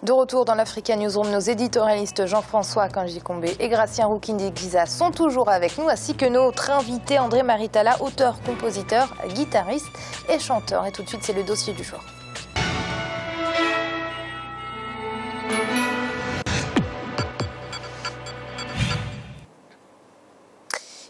De retour dans l'Africa Newsroom, nos éditorialistes Jean-François Kandji-Kombe et Gratien Roukindi-Giza sont toujours avec nous, ainsi que notre invité André Maritala, auteur, compositeur, guitariste et chanteur. Et tout de suite, c'est le dossier du jour.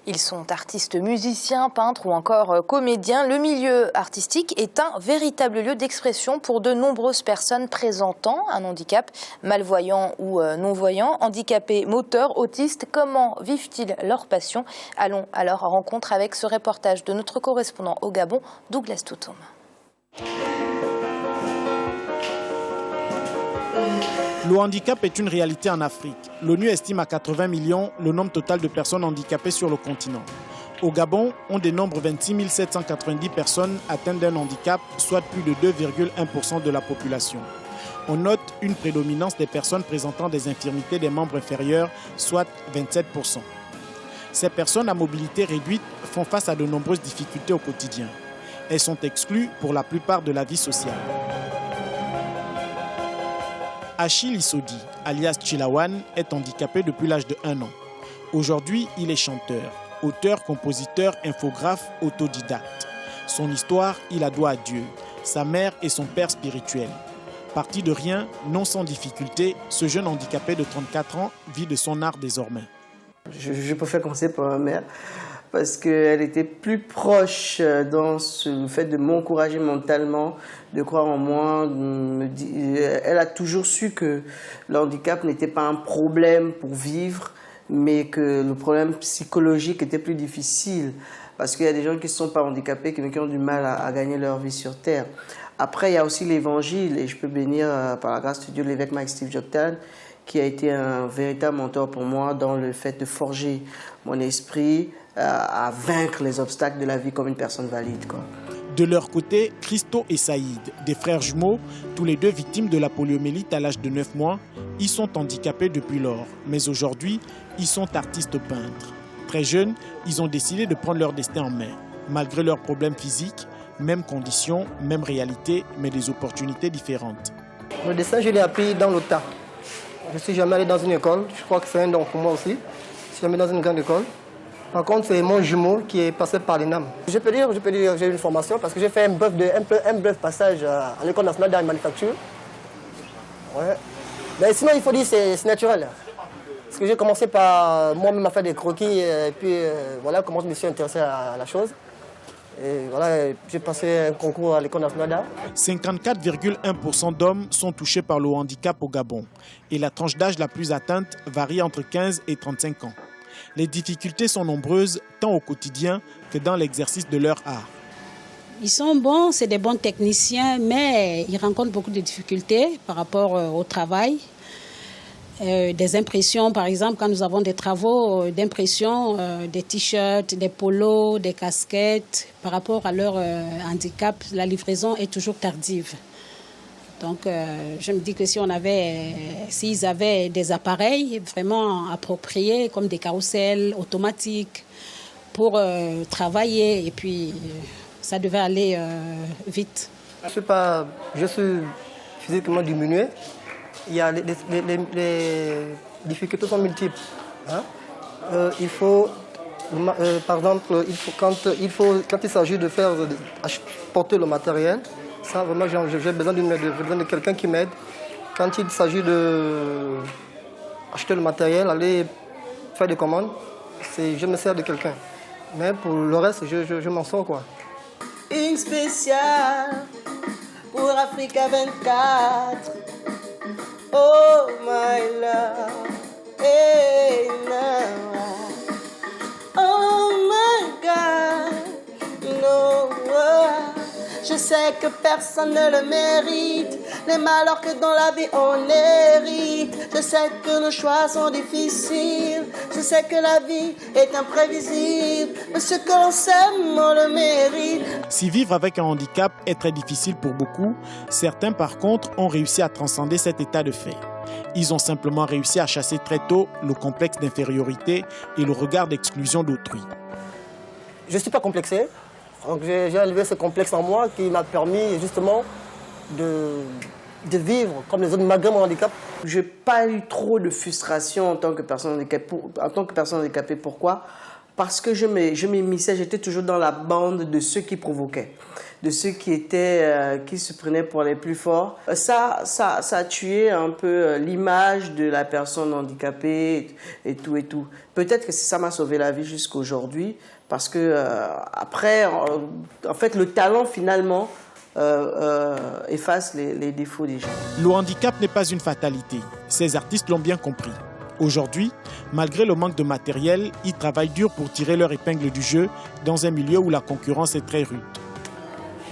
Ils sont artistes, musiciens, peintres ou encore comédiens. Le milieu artistique est un véritable lieu d'expression pour de nombreuses personnes présentant un handicap, malvoyants ou non-voyants, handicapés moteurs, autistes. Comment vivent-ils leur passion? Allons à leur rencontre avec ce reportage de notre correspondant au Gabon, Douglas Toutoum. Le handicap est une réalité en Afrique. L'ONU estime à 80 millions le nombre total de personnes handicapées sur le continent. Au Gabon, on dénombre 26 790 personnes atteintes d'un handicap, soit plus de 2,1% de la population. On note une prédominance des personnes présentant des infirmités des membres inférieurs, soit 27%. Ces personnes à mobilité réduite font face à de nombreuses difficultés au quotidien. Elles sont exclues pour la plupart de la vie sociale. Achille Issodi, alias Chilawan, est handicapé depuis l'âge de 1 an. Aujourd'hui, il est chanteur, auteur, compositeur, infographe, autodidacte. Son histoire, il la doit à Dieu, sa mère et son père spirituel. Parti de rien, non sans difficulté, ce jeune handicapé de 34 ans vit de son art désormais. Je préfère commencer par ma mère parce qu'elle était plus proche dans le fait de m'encourager mentalement, de croire en moi. Elle a toujours su que le handicap n'était pas un problème pour vivre, mais que le problème psychologique était plus difficile. Parce qu'il y a des gens qui ne sont pas handicapés, qui ont du mal à gagner leur vie sur Terre. Après, il y a aussi l'évangile, et je peux bénir par la grâce de Dieu l'évêque Mike Steve Joktan, qui a été un véritable mentor pour moi dans le fait de forger mon esprit à vaincre les obstacles de la vie comme une personne valide, quoi. De leur côté, Christo et Saïd, des frères jumeaux, tous les deux victimes de la poliomyélite à l'âge de 9 mois, ils sont handicapés depuis lors. Mais aujourd'hui, ils sont artistes peintres. Très jeunes, ils ont décidé de prendre leur destin en main. Malgré leurs problèmes physiques, même conditions, même réalité, mais des opportunités différentes. Le dessin, je l'ai appris dans le tas. Je ne suis jamais allé dans une école, je crois que c'est un don pour moi aussi. Je ne suis jamais dans une grande école. Par contre, c'est mon jumeau qui est passé par l'ENAM. Je peux dire que j'ai eu une formation parce que j'ai fait un bref passage à l'École nationale d'art et manufacture. Ouais. Mais sinon, il faut dire que c'est naturel. Parce que j'ai commencé par moi-même à faire des croquis et puis voilà comment je me suis intéressé à la chose. Et voilà, j'ai passé un concours à l'École nationale d'art. 54,1% d'hommes sont touchés par le handicap au Gabon. Et la tranche d'âge la plus atteinte varie entre 15 et 35 ans. Les difficultés sont nombreuses, tant au quotidien que dans l'exercice de leur art. Ils sont bons, c'est des bons techniciens, mais ils rencontrent beaucoup de difficultés par rapport au travail. Des impressions, par exemple, quand nous avons des travaux d'impression, des t-shirts, des polos, des casquettes, par rapport à leur handicap, la livraison est toujours tardive. Donc, je me dis que s'ils avaient des appareils vraiment appropriés, comme des carrousels automatiques, pour travailler, et puis ça devait aller vite. Je suis physiquement diminué. Il y a les difficultés sont multiples. Hein? Il faut, par exemple, quand il s'agit de porter le matériel, ça vraiment j'ai besoin de quelqu'un qui m'aide. Quand il s'agit d'acheter le matériel, aller faire des commandes, je me sers de quelqu'un. Mais pour le reste, je m'en sors, quoi. Une spéciale pour Africa 24. Oh my love, hey now, oh my God, no, je sais que personne ne le mérite, les malheurs que dans la vie on hérite, je sais que nos choix sont difficiles, je sais que la vie est imprévisible, mais ce que l'on sème, on le mérite. Si vivre avec un handicap est très difficile pour beaucoup, certains par contre ont réussi à transcender cet état de fait. Ils ont simplement réussi à chasser très tôt le complexe d'infériorité et le regard d'exclusion d'autrui. Je ne suis pas complexé, donc j'ai élevé ce complexe en moi qui m'a permis justement de de vivre comme les autres malgré mon handicap. Je n'ai pas eu trop de frustration en tant que personne handicapée. Pourquoi? Parce que je m'immisçais, j'étais toujours dans la bande de ceux qui provoquaient, de ceux qui se prenaient pour les plus forts. Ça a tué un peu l'image de la personne handicapée et tout et tout. Peut-être que ça m'a sauvé la vie jusqu'à aujourd'hui, parce que après, en fait, le talent finalement efface les défauts des gens. Le handicap n'est pas une fatalité. Ces artistes l'ont bien compris. Aujourd'hui, malgré le manque de matériel, ils travaillent dur pour tirer leur épingle du jeu dans un milieu où la concurrence est très rude.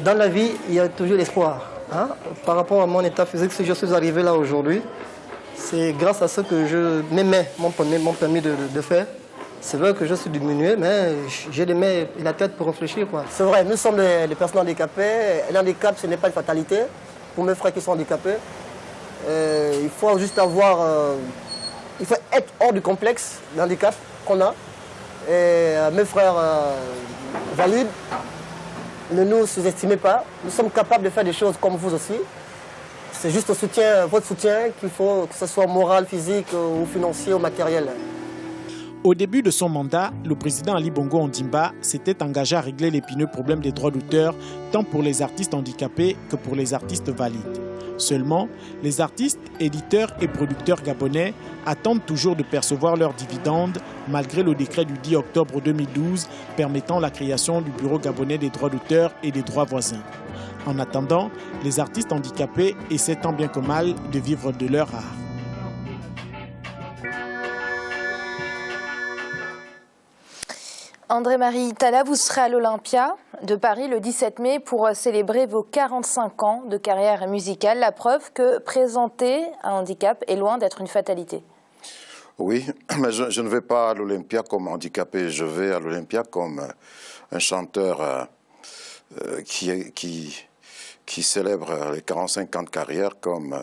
Dans la vie, il y a toujours l'espoir. Hein? Par rapport à mon état physique, si je suis arrivé là aujourd'hui, c'est grâce à ce que mes mains m'ont permis de faire. C'est vrai que je suis diminué, mais j'ai les mains et la tête pour réfléchir. C'est vrai, nous sommes des personnes handicapées. L'handicap, ce n'est pas une fatalité. Pour mes frères qui sont handicapés, il faut juste il faut être hors du complexe d'handicap qu'on a. Et mes frères valides, ne nous sous-estimez pas. Nous sommes capables de faire des choses comme vous aussi. C'est juste votre soutien qu'il faut, que ce soit moral, physique ou financier ou matériel. Au début de son mandat, le président Ali Bongo Ondimba s'était engagé à régler l'épineux problème des droits d'auteur, tant pour les artistes handicapés que pour les artistes valides. Seulement, les artistes, éditeurs et producteurs gabonais attendent toujours de percevoir leurs dividendes, malgré le décret du 10 octobre 2012 permettant la création du Bureau gabonais des droits d'auteur et des droits voisins. En attendant, les artistes handicapés essaient tant bien que mal de vivre de leur art. André-Marie Talla, vous serez à l'Olympia de Paris le 17 mai pour célébrer vos 45 ans de carrière musicale. La preuve que présenter un handicap est loin d'être une fatalité. Oui, mais je ne vais pas à l'Olympia comme handicapé. Je vais à l'Olympia comme un chanteur qui célèbre les 45 ans de carrière, comme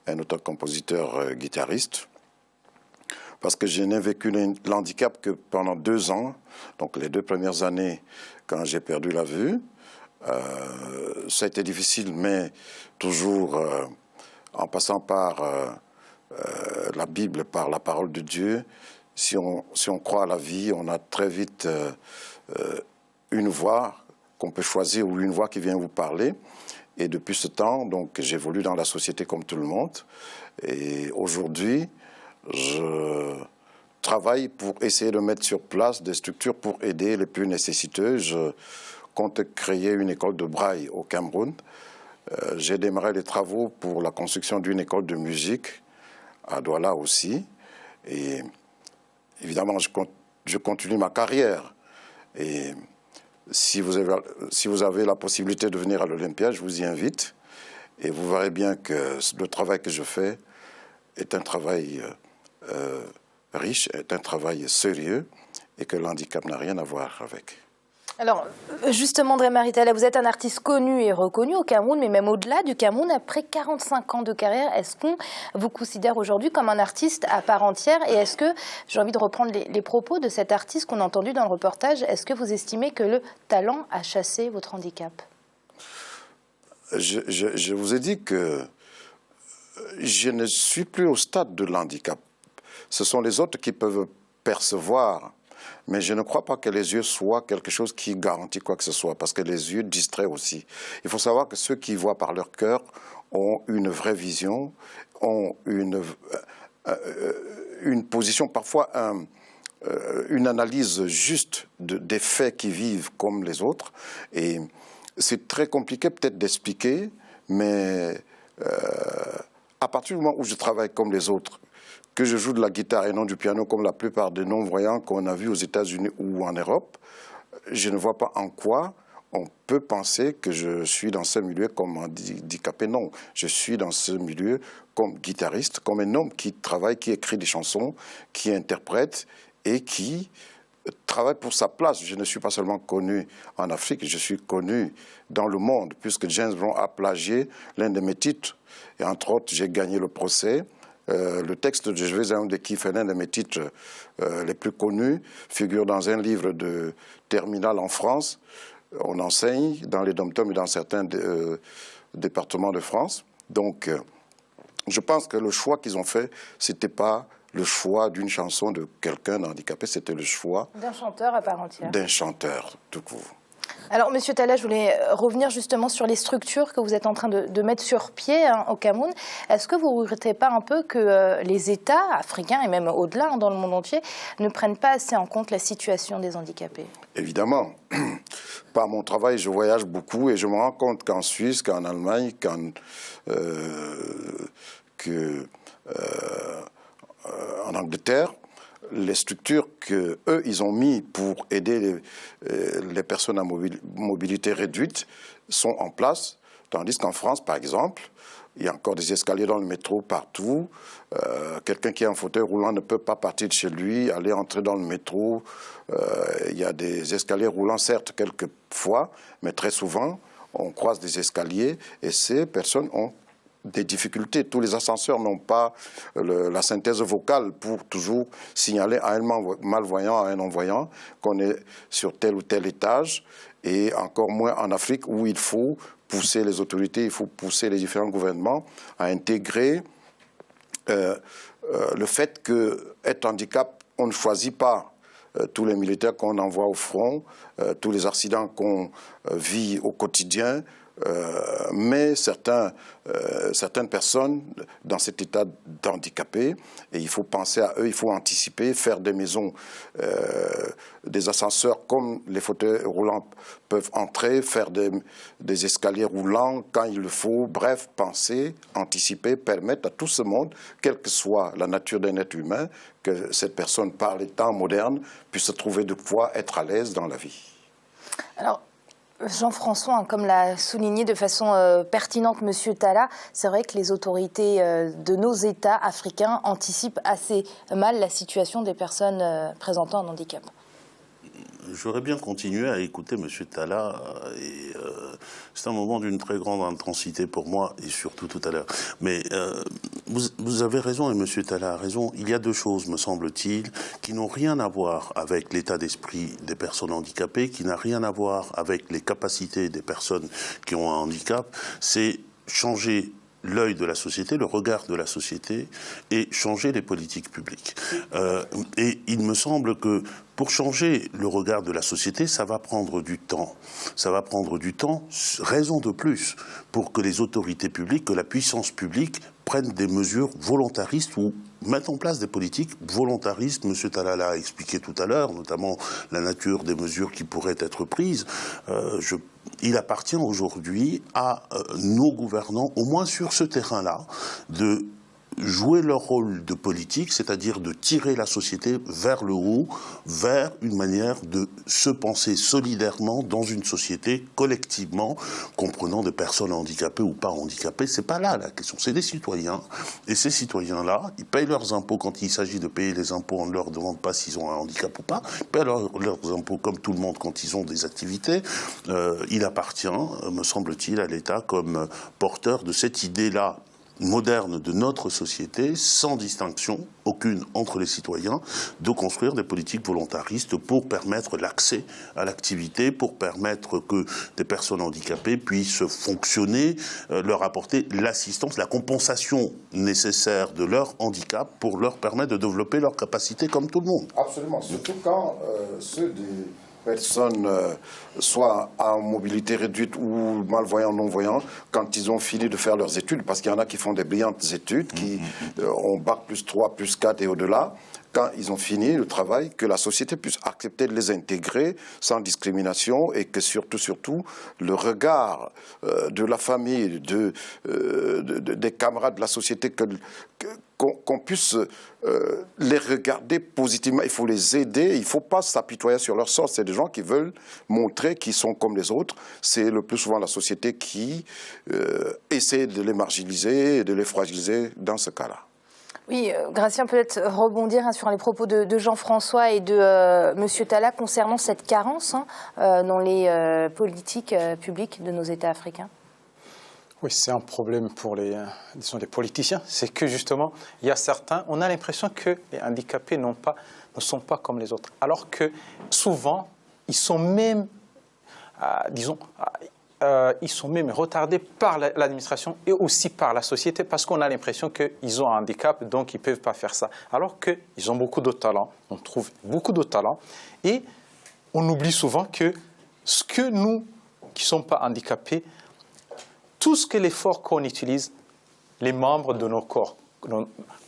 un auteur-compositeur guitariste. Parce que je n'ai vécu l'handicap que pendant 2 ans, donc les 2 premières années quand j'ai perdu la vue. Ça a été difficile, mais toujours en passant par la Bible, par la parole de Dieu. Si on croit à la vie, on a très vite une voix qu'on peut choisir ou une voix qui vient vous parler. Et depuis ce temps, donc, j'évolue dans la société comme tout le monde. Et aujourd'hui, je travaille pour essayer de mettre sur place des structures pour aider les plus nécessiteux. Je compte créer une école de braille au Cameroun. J'ai démarré les travaux pour la construction d'une école de musique à Douala aussi. Et évidemment, je continue ma carrière. Et si vous avez la possibilité de venir à l'Olympia, je vous y invite. Et vous verrez bien que le travail que je fais est un travail riche, est un travail sérieux et que l'handicap n'a rien à voir avec. Alors, justement, André-Marie Talla, vous êtes un artiste connu et reconnu au Cameroun, mais même au-delà du Cameroun, après 45 ans de carrière, est-ce qu'on vous considère aujourd'hui comme un artiste à part entière? Et est-ce que, j'ai envie de reprendre les propos de cet artiste qu'on a entendu dans le reportage, est-ce que vous estimez que le talent a chassé votre handicap? Je vous ai dit que je ne suis plus au stade de l'handicap. Ce sont les autres qui peuvent percevoir. Mais je ne crois pas que les yeux soient quelque chose qui garantit quoi que ce soit, parce que les yeux distraient aussi. Il faut savoir que ceux qui voient par leur cœur ont une vraie vision, ont une position, parfois une analyse juste des faits qui vivent comme les autres. Et c'est très compliqué peut-être d'expliquer, mais à partir du moment où je travaille comme les autres, que je joue de la guitare et non du piano comme la plupart des non-voyants qu'on a vus aux États-Unis ou en Europe, je ne vois pas en quoi on peut penser que je suis dans ce milieu comme handicapé. Non, je suis dans ce milieu comme guitariste, comme un homme qui travaille, qui écrit des chansons, qui interprète et qui travaille pour sa place. Je ne suis pas seulement connu en Afrique, je suis connu dans le monde, puisque James Brown a plagié l'un de mes titres. Et entre autres, j'ai gagné le procès. Le texte de Je vais à un de Kiff, l'un de mes titres les plus connus, figure dans un livre de terminale en France. On enseigne dans les dom-toms et dans certains départements de France. Donc, je pense que le choix qu'ils ont fait, ce n'était pas le choix d'une chanson de quelqu'un handicapé, c'était le choix d'un chanteur à part entière. D'un chanteur, tout court. Alors, Monsieur Talla, je voulais revenir justement sur les structures que vous êtes en train de mettre sur pied au Cameroun. Est-ce que vous ne regrettez pas un peu que les États africains, et même au-delà, dans le monde entier, ne prennent pas assez en compte la situation des handicapés? Évidemment. Par mon travail, je voyage beaucoup et je me rends compte qu'en Suisse, qu'en Allemagne, en Angleterre, les structures qu'eux, ils ont mis pour aider les personnes à mobilité réduite sont en place, tandis qu'en France, par exemple, il y a encore des escaliers dans le métro partout. Quelqu'un qui est en fauteuil roulant ne peut pas partir de chez lui, aller entrer dans le métro. Il y a des escaliers roulants, certes, quelquefois, mais très souvent, on croise des escaliers et ces personnes ont des difficultés. Tous les ascenseurs n'ont pas la synthèse vocale pour toujours signaler à un malvoyant, à un non-voyant qu'on est sur tel ou tel étage, et encore moins en Afrique où il faut pousser les autorités, il faut pousser les différents gouvernements à intégrer le fait qu'être handicap, on ne choisit pas. Tous les militaires qu'on envoie au front, tous les accidents qu'on vit au quotidien, mais certaines personnes dans cet état d'handicapé, et il faut penser à eux, il faut anticiper, faire des maisons, des ascenseurs comme les fauteuils roulants peuvent entrer, faire des escaliers roulants quand il le faut, bref, penser, anticiper, permettre à tout ce monde, quelle que soit la nature d'un être humain, que cette personne par les temps modernes puisse trouver de quoi être à l'aise dans la vie. Alors, Jean-François, comme l'a souligné de façon pertinente Monsieur Talla, c'est vrai que les autorités de nos États africains anticipent assez mal la situation des personnes présentant un handicap. J'aurais bien continué à écouter M. Talla, et c'est un moment d'une très grande intensité pour moi, et surtout tout à l'heure. Mais vous avez raison, et M. Talla a raison, il y a deux choses, me semble-t-il, qui n'ont rien à voir avec l'état d'esprit des personnes handicapées, qui n'a rien à voir avec les capacités des personnes qui ont un handicap, c'est changer l'œil de la société, le regard de la société, et changer les politiques publiques. Et il me semble que pour changer le regard de la société, ça va prendre du temps. Ça va prendre du temps, raison de plus, pour que les autorités publiques, que la puissance publique prennent des mesures volontaristes ou mettent en place des politiques volontaristes. M. Talla l'a expliqué tout à l'heure, notamment la nature des mesures qui pourraient être prises. Il appartient aujourd'hui à nos gouvernants, au moins sur ce terrain-là, de jouer leur rôle de politique, c'est-à-dire de tirer la société vers le haut, vers une manière de se penser solidairement dans une société, collectivement, comprenant des personnes handicapées ou pas handicapées. C'est pas là la question, c'est des citoyens. Et ces citoyens-là, ils payent leurs impôts quand il s'agit de payer les impôts. On ne leur demande pas s'ils ont un handicap ou pas. Ils payent leurs impôts comme tout le monde quand ils ont des activités. Il appartient, me semble-t-il, à l'État comme porteur de cette idée-là moderne de notre société, sans distinction aucune entre les citoyens, de construire des politiques volontaristes pour permettre l'accès à l'activité, pour permettre que des personnes handicapées puissent fonctionner, leur apporter l'assistance, la compensation nécessaire de leur handicap pour leur permettre de développer leurs capacités comme tout le monde. Absolument, surtout quand ceux des personnes, soit en mobilité réduite ou malvoyants, non-voyants, quand ils ont fini de faire leurs études, parce qu'il y en a qui font des brillantes études, qui ont bac plus 3, plus 4 et au-delà, quand ils ont fini le travail, que la société puisse accepter de les intégrer sans discrimination et que surtout, le regard de la famille, des camarades de la société, qu'on puisse les regarder positivement. Il faut les aider, il ne faut pas s'apitoyer sur leur sort. C'est des gens qui veulent montrer qu'ils sont comme les autres. C'est le plus souvent la société qui essaie de les marginaliser et de les fragiliser dans ce cas-là. Oui, Gratien, peut-être rebondir sur les propos de Jean-François et de Monsieur Talla concernant cette carence dans les politiques publiques de nos États africains. Oui, c'est un problème pour les politiciens. C'est que justement, il y a certains, on a l'impression que les handicapés ne sont pas comme les autres. Alors que souvent, ils sont même, disons, ils sont même retardés par l'administration et aussi par la société parce qu'on a l'impression qu'ils ont un handicap, donc ils ne peuvent pas faire ça. Alors qu'ils ont beaucoup de talent, on trouve beaucoup de talent et on oublie souvent que ce que nous, qui ne sommes pas handicapés, tout ce que l'effort qu'on utilise, les membres de nos corps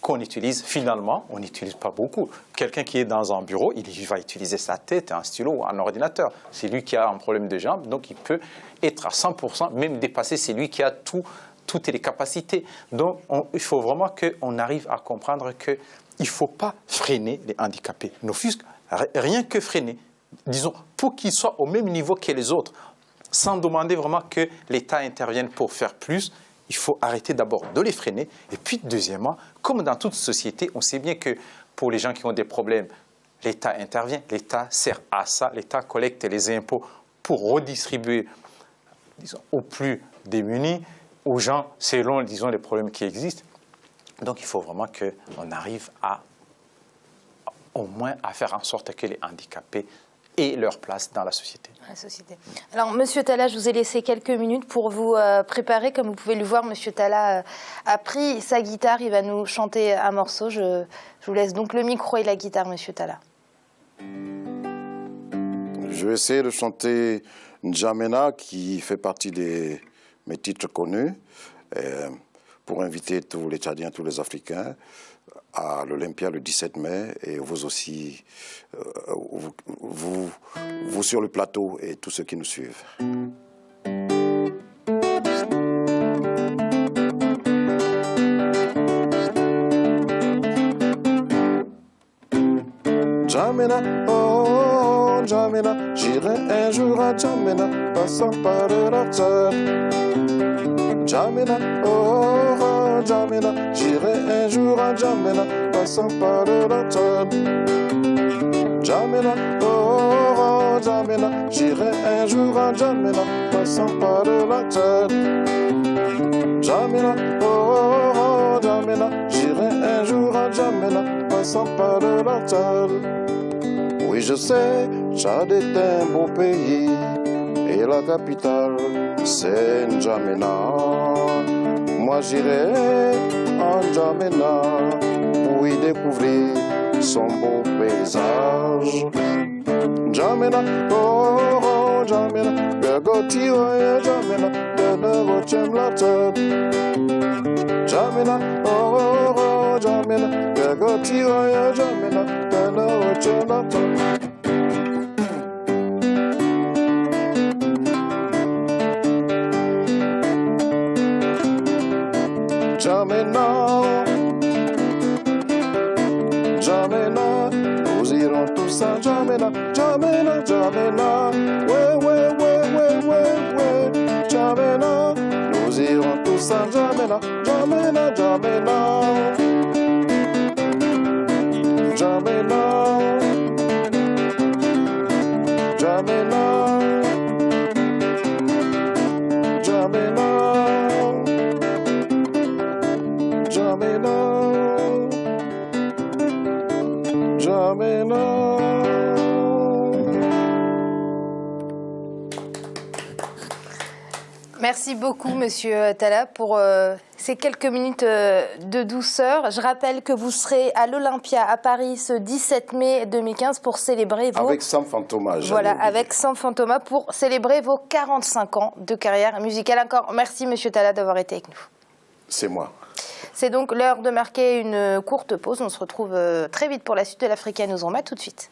qu'on utilise, finalement, on n'utilise pas beaucoup. Quelqu'un qui est dans un bureau, il va utiliser sa tête, un stylo ou un ordinateur. C'est lui qui a un problème de jambes, donc il peut être à 100%, même dépasser, c'est lui qui a toutes les capacités. Donc il faut vraiment qu'on arrive à comprendre qu'il ne faut pas freiner les handicapés. Ne fût-ce rien que freiner, disons, pour qu'ils soient au même niveau que les autres, sans demander vraiment que l'État intervienne pour faire plus. Il faut arrêter d'abord de les freiner. Et puis, deuxièmement, comme dans toute société, on sait bien que pour les gens qui ont des problèmes, l'État intervient. L'État sert à ça. L'État collecte les impôts pour redistribuer, disons, aux plus démunis, aux gens selon, disons, les problèmes qui existent. Donc, il faut vraiment qu'on arrive au moins à faire en sorte que les handicapés aient leur place dans la société. Alors, Monsieur Talla, je vous ai laissé quelques minutes pour vous préparer. Comme vous pouvez le voir, Monsieur Talla a pris sa guitare. Il va nous chanter un morceau. Je vous laisse donc le micro et la guitare, Monsieur Talla. Je vais essayer de chanter N'Djamena, qui fait partie de mes titres connus, pour inviter tous les Tchadiens, tous les Africains, à l'Olympia le 17 mai, et vous aussi, vous sur le plateau et tous ceux qui nous suivent. N'Djamena, oh N'Djamena, j'irai un jour à N'Djamena, passant par la terre. N'Djamena, oh N'Djamena, j'irai un jour à N'Djamena, passant par la terre. N'Djamena, oh N'Djamena, j'irai un jour à N'Djamena, passant par la terre. N'Djamena, oh N'Djamena, j'irai un jour à N'Djamena, passant par la terre. Oui, je sais, Tchad est un beau pays, et la capitale, c'est N'Djamena. Moi, j'irai à N'Djamena pour y découvrir son beau paysage. N'Djamena, oh N'Djamena, Bergoti, oh N'Djamena, de nouveau j'aime la tête. N'Djamena, oh N'Djamena, Bergoti, oh N'Djamena, de nouveau j'aime la tête. N'Djamena, N'Djamena, nous irons tous à N'Djamena, N'Djamena, N'Djamena, ouais, ouais, ouais, ouais, ouais, ouais, N'Djamena, nous irons tous à N'Djamena, N'Djamena, N'Djamena, N'Djamena, N'Djamena, N'Djamena. Merci beaucoup, Monsieur Talla, pour ces quelques minutes de douceur. Je rappelle que vous serez à l'Olympia à Paris ce 17 mai 2015 pour célébrer vos... Avec Sam Fantoma. Voilà, avec Sam Fantoma pour célébrer vos 45 ans de carrière musicale. Encore merci, Monsieur Talla, d'avoir été avec nous. C'est moi. C'est donc l'heure de marquer une courte pause. On se retrouve très vite pour la suite de l'Africaine nous en met tout de suite.